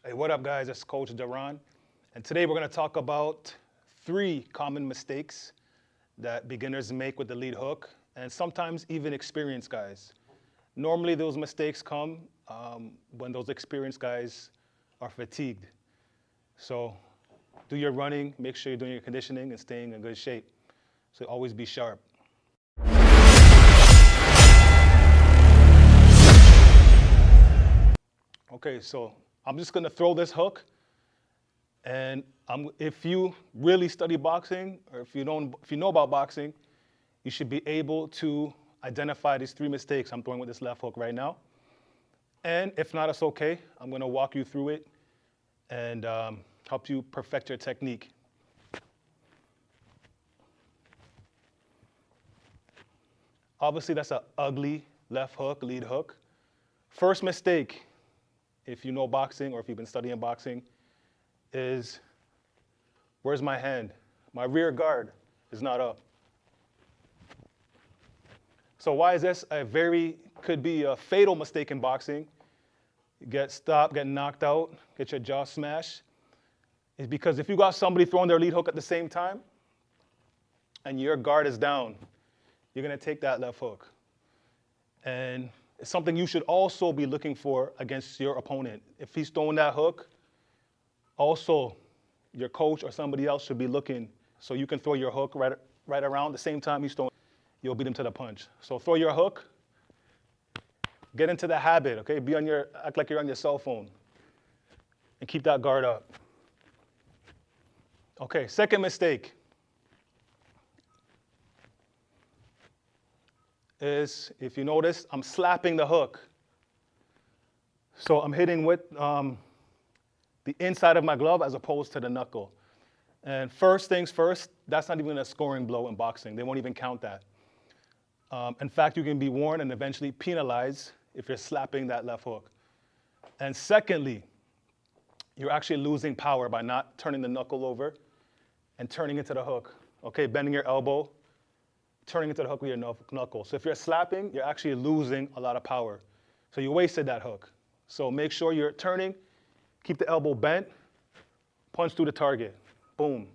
Hey, what up, guys? It's Coach Duran, and today we're going to talk about 3 common mistakes that beginners make with the lead hook, and sometimes even experienced guys. Normally, those mistakes come when those experienced guys are fatigued. So, do your running, make sure you're doing your conditioning and staying in good shape. So, always be sharp. Okay, so I'm just going to throw this hook. And if you really study boxing, or if you know about boxing, you should be able to identify these 3 mistakes I'm throwing with this left hook right now. And if not, it's okay. I'm going to walk you through it and help you perfect your technique. Obviously, that's an ugly left hook, lead hook. First mistake, if you know boxing or if you've been studying boxing, is where's my hand? My rear guard is not up. So why is this could be a fatal mistake in boxing? You get stopped, get knocked out, get your jaw smashed. It's because if you got somebody throwing their lead hook at the same time and your guard is down, you're gonna take that left hook. And it's something you should also be looking for against your opponent. If he's throwing that hook, also, your coach or somebody else should be looking so you can throw your hook right around the same time he's throwing. You'll beat him to the punch. So throw your hook, get into the habit, okay? Act like you're on your cell phone and keep that guard up. Okay, second mistake is, if you notice, I'm slapping the hook. So I'm hitting with the inside of my glove as opposed to the knuckle. And first things first, that's not even a scoring blow in boxing. They won't even count that. In fact, you can be warned and eventually penalized if you're slapping that left hook. And secondly, you're actually losing power by not turning the knuckle over and turning into the hook. Okay, bending your elbow, turning into the hook with your knuckle. So if you're slapping, you're actually losing a lot of power. So you wasted that hook. So make sure you're turning. Keep the elbow bent, punch through the target. Boom.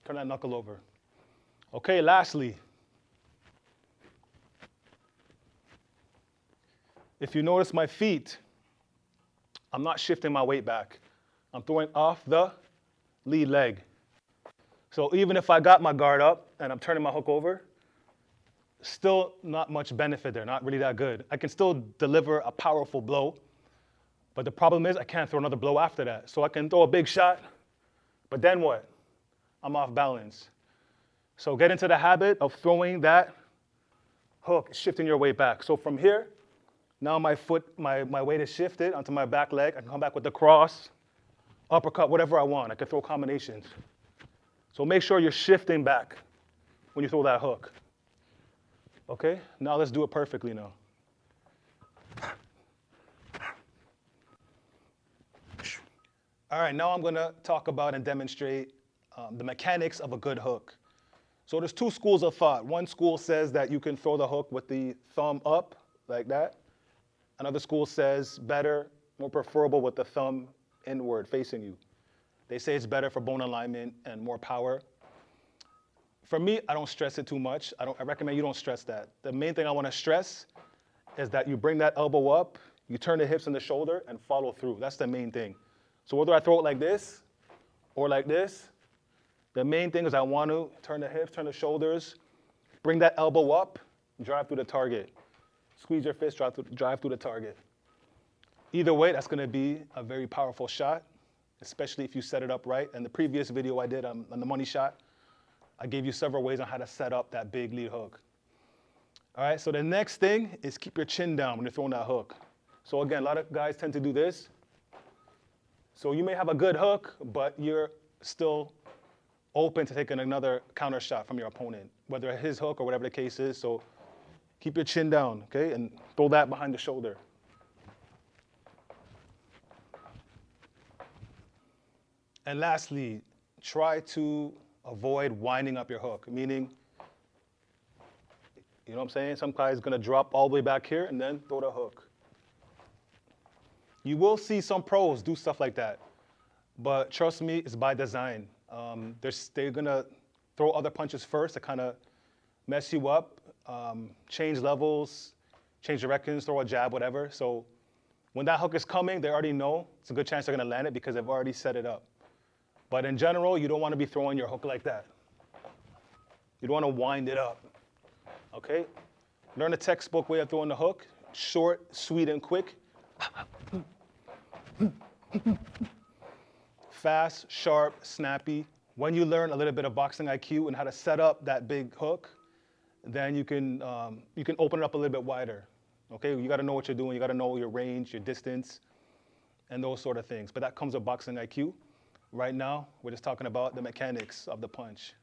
Turn that knuckle over. Okay, lastly, if you notice my feet, I'm not shifting my weight back. I'm throwing off the lead leg. So even if I got my guard up and I'm turning my hook over, still not much benefit there, not really that good. I can still deliver a powerful blow. But the problem is I can't throw another blow after that. So I can throw a big shot, but then what? I'm off balance. So get into the habit of throwing that hook, shifting your weight back. So from here, now my weight is shifted onto my back leg. I can come back with the cross, uppercut, whatever I want. I can throw combinations. So make sure you're shifting back when you throw that hook. Okay, now let's do it perfectly now. All right, now I'm going to talk about and demonstrate the mechanics of a good hook. So there's 2 schools of thought. One school says that you can throw the hook with the thumb up, like that. Another school says better, more preferable with the thumb inward, facing you. They say it's better for bone alignment and more power. For me, I don't stress it too much. I recommend you don't stress that. The main thing I want to stress is that you bring that elbow up, you turn the hips and the shoulder, and follow through. That's the main thing. So whether I throw it like this or like this, the main thing is I want to turn the hips, turn the shoulders, bring that elbow up, drive through the target. Squeeze your fist, drive through the target. Either way, that's going to be a very powerful shot, especially if you set it up right. In the previous video I did on the money shot, I gave you several ways on how to set up that big lead hook. All right, so the next thing is keep your chin down when you're throwing that hook. So again, a lot of guys tend to do this. So you may have a good hook, but you're still open to taking another counter shot from your opponent, whether it's his hook or whatever the case is. So keep your chin down, okay? And throw that behind the shoulder. And lastly, try to avoid winding up your hook, meaning, you know what I'm saying? Some guy's gonna drop all the way back here and then throw the hook. You will see some pros do stuff like that, but trust me, it's by design. They're gonna throw other punches first to kind of mess you up, change levels, change directions, throw a jab, whatever. So when that hook is coming, they already know it's a good chance they're gonna land it because they've already set it up. But in general, you don't want to be throwing your hook like that. You don't want to wind it up. Okay? Learn the textbook way of throwing the hook. Short, sweet, and quick. Fast, sharp, snappy. When you learn a little bit of boxing IQ and how to set up that big hook, then you can open it up a little bit wider. Okay? You got to know what you're doing. You got to know your range, your distance, and those sort of things. But that comes with boxing IQ. Right now, we're just talking about the mechanics of the punch.